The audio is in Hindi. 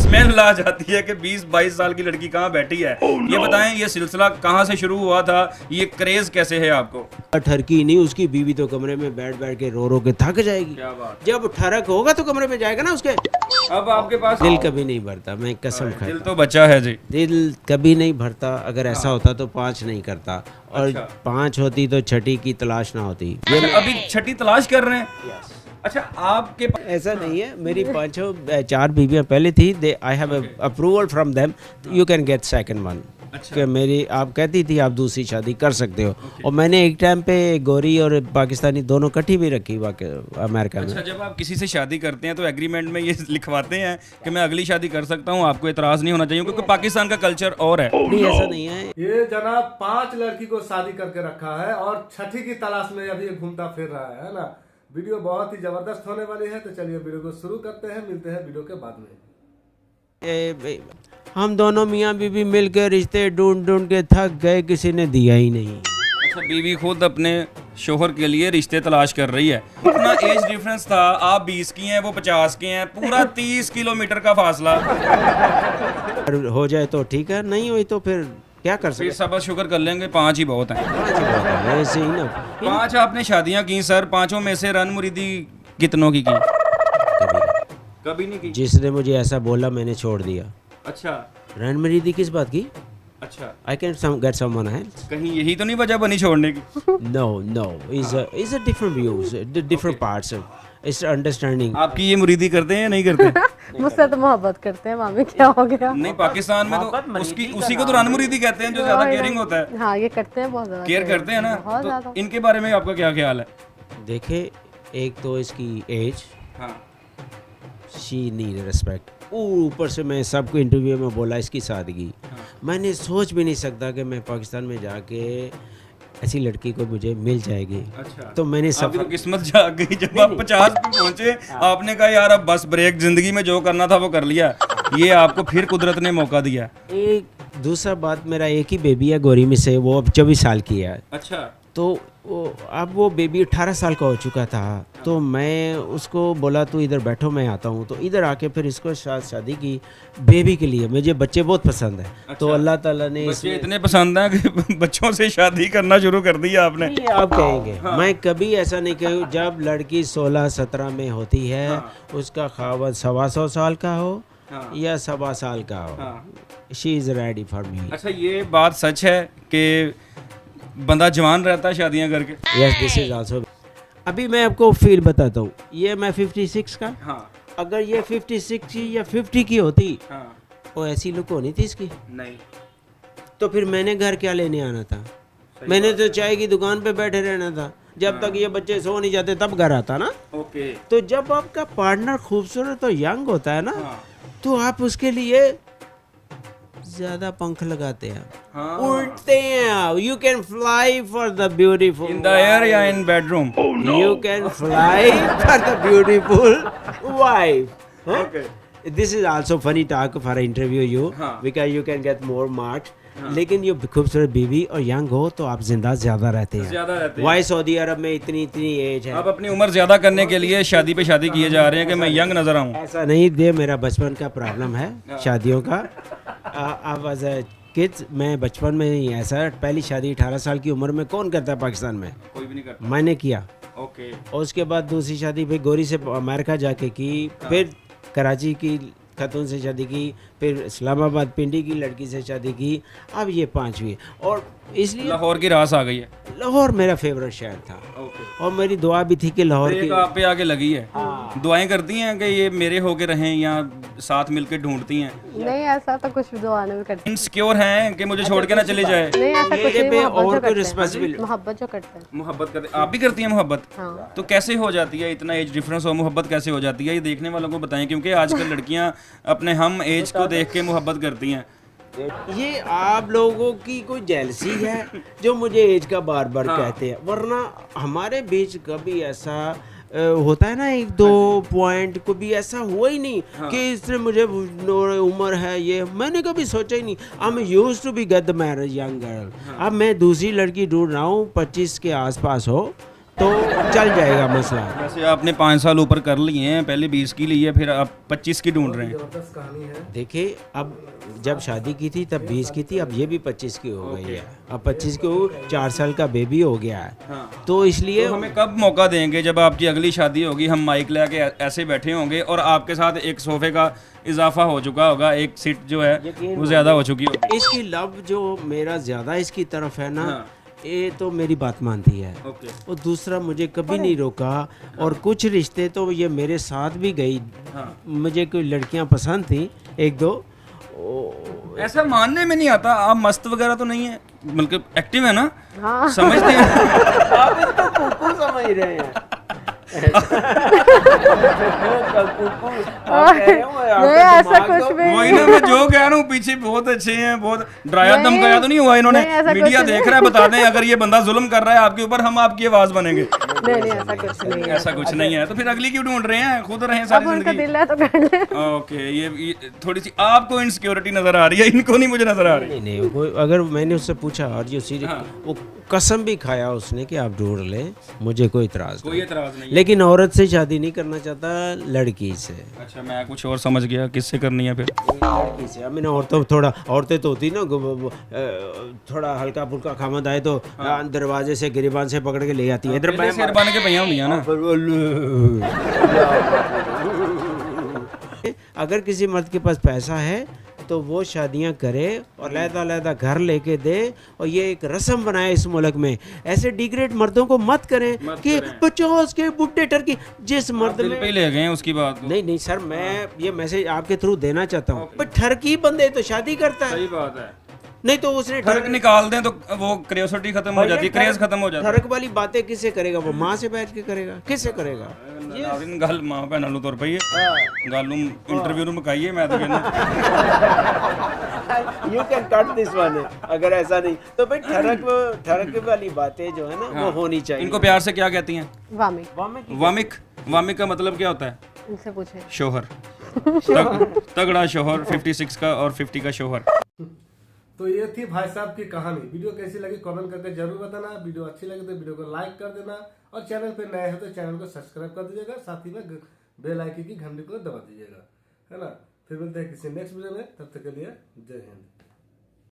स्मेल आ जाती है कि 20-22 साल की लड़की कहाँ बैठी है। ये बताएं, ये सिलसिला कहाँ से शुरू हुआ था, ये क्रेज कैसे है आपको? ठरकी नहीं, उसकी बीवी तो कमरे में बैठ बैठ के रो रो के थक जाएगी। क्या बात। जब ठरक होगा तो कमरे में जाएगा ना उसके। अब आपके पास दिल कभी नहीं भरता, मैं कसम खाता। दिल तो बच्चा है जी। दिल कभी नहीं भरता। अगर ऐसा होता तो 5 नहीं करता, और अच्छा। 5 होती तो छठी की तलाश ना होती। अच्छा, अभी छठी तलाश कर रहे हैं? अच्छा, आपके ऐसा नहीं है, मेरी 4 बीवियां पहले थी। I have approval from them, you can get second one. अच्छा। कि मेरी आप कहती थी आप दूसरी शादी कर सकते हो। और मैंने एक टाइम पे गोरी और पाकिस्तानी दोनों इकट्ठी भी रखी अमेरिका में। अच्छा, जब आप किसी से शादी करते हैं तो एग्रीमेंट में ये लिखवाते हैं कि मैं अगली शादी कर सकता हूँ, आपको एतराज़ नहीं होना चाहिए, क्योंकि पाकिस्तान का कल्चर और है। नहीं, ऐसा नहीं है। ये जनाब 5 लड़की को शादी करके रखा है और छठी की तलाश में अभी घूमता फिर रहा है ना। वीडियो बहुत ही जबरदस्त होने वाली है, तो चलिए वीडियो को शुरू करते हैं। मिलते हैं वीडियो के बाद में। हम दोनों मियाँ बीवी मिलकर रिश्ते ढूंढ ढूंढ के थक गए, किसी ने दिया ही नहीं। अच्छा, बीवी खुद अपने शोहर के लिए रिश्ते तलाश कर रही है। इतना एज डिफरेंस था, आप 20 की हैं, वो 50 के हैं, पूरा 30 किलोमीटर का फासला। हो जाए तो ठीक है, नहीं हुई तो फिर क्या कर फिर सकते। सब शुक्र कर लेंगे, 5 ही बहुत हैं। ऐसे ही ना। 5 आपने शादियां की सर, 5 में से रन मुरीदी कितनों की? कभी नहीं की। जिसने मुझे ऐसा बोला मैंने छोड़ दिया। अच्छा। रन मरीदी किस बात की? अच्छा, I can get someone else. कहीं यही तो नहीं वजह बनी छोड़ने की? No is a different views, different parts, it's understanding. आपकी ये मुरीदी करते हैं या नहीं करते? मुझसे तो मोहब्बत करते हैं मामी, क्या हो गया? नहीं, पाकिस्तान में तो उसी को तो रन मुरीदी कहते हैं जो ज्यादा केयरिंग होता है। हाँ, ये करते हैं, बहुत ज्यादा केयर करते हैं ना। बहुत तो ज्यादा। इनके बारे में आपका क्या ख्याल है? देखे, एक तो इसकी एज, हाँ। She need respect. ऊपर से मैं सबको इंटरव्यू में बोला इसकी सादगी। मैंने सोच भी नहीं सकता कि मैं पाकिस्तान में जाके ऐसी लड़की को मुझे मिल जाएगी। अच्छा। तो मैंने आपकी तो किस्मत जाग गई जब आप 50 पे पहुंचे। आपने कहा यार अब बस ब्रेक, जिंदगी में जो करना था वो कर लिया। ये आपको फिर कुदरत ने मौका दिया। एक दूसरा बात, मेरा एक ही बेबी है गोरी में से, वो अब 24 साल की है। अच्छा। तो अब वो बेबी 18 साल का हो चुका था। तो मैं उसको बोला तू इधर बैठो, मैं आता हूँ। तो इधर आके फिर इसको शादी की बेबी के लिए। मुझे बच्चे बहुत पसंद है। अच्छा। तो अल्लाह ताला ने बच्चे इतने पसंद हैं कि बच्चों से शादी करना शुरू कर दिया आपने। नहीं, आप कहेंगे। हाँ। मैं कभी ऐसा नहीं कहूँ। जब लड़की 16-17 में होती है, हाँ। उसका खावत 125 साल का हो, हाँ। या 1.25 साल का हो, हाँ। She is ready for me. अच्छा, ये बात सच है कि बंदा जवान रहता है शादियां करके? Yes, this is also. अभी मैं आपको फील बताता हूँ। ये मैं 56 का, हाँ। अगर ये 56 की या 50 की होती, हाँ। वो ऐसी लुक होनी थी इसकी। नहीं। तो फिर मैंने घर क्या लेने आना था? मैंने तो चाय की दुकान पे बैठे रहना था। जब तक ये बच्चे सो नहीं जाते तब घर आता ना। ओके। तो जब आपका पार्टनर खूबसूरत और यंग होता है ना, हाँ। तो आप उसके लिए ज्यादा पंख लगाते हैं। हाँ। उड़ते हैं। You can fly for the beautiful in the air या in bedroom? You can fly for the beautiful wife. Okay. This is also funny talk for an interview you, हाँ। because you can get more marks. लेकिन ये खूबसूरत बीवी और यंग हो तो आप जिंदा ज्यादा रहते हैं। ज्यादा रहते हैं। वाई सऊदी अरब में इतनी एज है। आप अपनी उम्र ज्यादा करने के लिए शादी पे शादी किए जा रहे हैं कि मैं यंग नजर आऊं। ऐसा नहीं, दे मेरा बचपन का प्रॉब्लम है शादियों का। अब एज अ किड्स मैं बचपन में ही ऐसा, पहली शादी 18 साल की उम्र में कौन करता है पाकिस्तान में? कोई भी नहीं करता। मैंने किया। ओके। और उसके बाद दूसरी शादी फिर गोरी से अमेरिका जाके की, फिर कराची की खातून से शादी की, फिर इस्लामाबाद पिंडी की लड़की से शादी की, अब ये 5वीं। और इसलिए लाहौर की रास आ गई है। लाहौर मेरा फेवरेट शहर था। ओके। और मेरी दुआ भी थी कि लाहौर एक की आप पे आगे लगी है। दुआएं करती हैं कि ये मेरे होके रहें या साथ मिलकर ढूंढती हैं? नहीं, ऐसा तो कुछ भी दुआ नहीं करते। इनसिक्योर हैं कि मुझे छोड़ के ना चले जाए? नहीं, ऐसा कुछ मेरे नहीं। पे मोहब्बत और जो कोई करते हैं। रिस्पॉन्सिबिलिटी। मोहब्बत जो करते हैं। मोहब्बत करते, आप भी करती हैं मोहब्बत? हाँ। तो कैसे हो जाती है? इतना एज डिफरेंस हो, मोहब्बत कैसे हो जाती है? ये देखने वालों को बताएं, क्योंकि आजकल लड़कियां अपने हम एज को देख के मोहब्बत करती हैं। ये आप लोगों की कोई जेलसी है जो मुझे एज का बार बार कहते हैं, वरना हमारे बीच कभी ऐसा होता है ना, 1-2 पॉइंट को भी ऐसा हुआ ही नहीं कि इसने मुझे उम्र है ये, मैंने कभी सोचा ही नहीं। I am used to be get the marriage young girl. अब मैं दूसरी लड़की ढूंढ रहा हूँ 25 के आसपास हो, तो चल जाएगा मसला। वैसे आपने 5 साल ऊपर कर लिए हैं, पहले 20 की ली है, फिर आप 25 की ढूंढ रहे हैं। जबरदस्त कहानी है। देखिए अब जब शादी की थी तब 20 की थी, अब ये भी 25 की हो गई है। अब 25 की हो, 4 साल का बेबी हो गया है। हाँ। तो इसलिए तो हमें कब मौका देंगे जब आपकी अगली शादी होगी, हम माइक लेके ऐसे बैठे होंगे और आपके साथ एक सोफे का इजाफा हो चुका होगा, एक सीट जो है वो ज़्यादा हो चुकी होगी। इसकी लव जो मेरा ज़्यादा इसकी तरफ है ना, हाँ। ये तो मेरी बात मानती है। ओके। और दूसरा मुझे कभी नहीं रोका, और कुछ रिश्ते तो ये मेरे साथ भी गई। हाँ। मुझे कोई लड़कियां पसंद थी, एक दो। ऐसा मानने में नहीं आता, आप मस्त वगैरह तो नहीं है, बल्कि एक्टिव है ना, हाँ। समझते हैं। आप इसको कुकू समझ रहे हैं। नहीं ऐसा कुछ भी वही ना मैं जो कह रहा हूँ, पीछे बहुत अच्छे हैं, बहुत डराया नहीं, धमकाया तो नहीं हुआ इन्होंने। नहीं, ऐसा मीडिया कुछ देख नहीं। रहा है, बता दें अगर ये बंदा जुल्म कर रहा है आपके ऊपर, हम आपकी आवाज बनेंगे। नहीं ऐसा कुछ नहीं है। ऐसा कुछ नहीं है, तो फिर अगली क्यों ढूंढ रहे हैं, खुद रहे अब सारी उनका जिंदगी। दिल है तो कर ले। ओके, ये थोड़ी सी आपको इनसिक्योरिटी नजर आ रही है, इनको नहीं मुझे नजर आ रही। नहीं नहीं, वो अगर मैंने उससे पूछा और जो हाँ। वो कसम भी खाया उसने कि आप ढूंढ ले, मुझे कोई इतराज कोई नहीं। एतराज नहीं है। लेकिन औरत से शादी नहीं करना चाहता, लड़की से। अच्छा, मैं कुछ और समझ गया, किससे करनी है फिर? लड़की से। अब मैंने औरतें तो होती ना, थोड़ा हल्का फुल्का खामद आए तो दरवाजे से गिरिबान से पकड़ के ले आती है। इधर पहले शेर बन के भैया होंगी ना। अगर किसी मर्द के पास पैसा है तो वो शादियां करे और लहदा घर लेके दे, और ये एक रस्म बनाए इस मुल्क में। ऐसे डिग्रेड मर्दों को मत करें कि 50 के बुड्ढे टर्की। जिस मर्द दिल में पे ही ले गए हैं उसकी बात को। नहीं सर, मैं ये मैसेज आपके थ्रू देना चाहता हूँ, पर ठरकी बंदे तो शादी करता है। सही बात है। नहीं तो उसने ठरक निकाल दें तो वो क्यूरियोसिटी खत्म हो जाती है, क्रेज खत्म हो जाता है। ठरक वाली बातें किससे करेगा? वो माँ से बैठ के करेगा, किससे करेगा? नाज़रीन गल मां भैनों ਨੂੰ ਤੁਰ ਪਈ ਹੈ, ਗੱਲ ਨੂੰ ਇੰਟਰਵਿਊ ਨੂੰ ਮਕਾਈਏ, ਮੈਂ ਤਾਂ ਕਹਿੰਦਾ। You can cut this one, अगर ऐसा नहीं तो भाई ठरक वाली बातें जो है ना वो होनी चाहिए। इनको प्यार से क्या कहती हैं? वामिक। वामिक। वामिक का मतलब क्या होता है? इनसे पूछे। शोहर। तगड़ा शोहर, 56 का और 50 का शोहर। तो ये थी भाई साहब की कहानी। वीडियो कैसी लगी कमेंट करके जरूर बताना। वीडियो अच्छी लगी तो वीडियो को लाइक कर देना, और चैनल पे नए हो तो चैनल को सब्सक्राइब कर दीजिएगा, साथ ही में बेल आइकन की घंटी को दबा दीजिएगा, है ना। फिर मिलते हैं किसी नेक्स्ट वीडियो में, तब तक के लिए जय हिंद।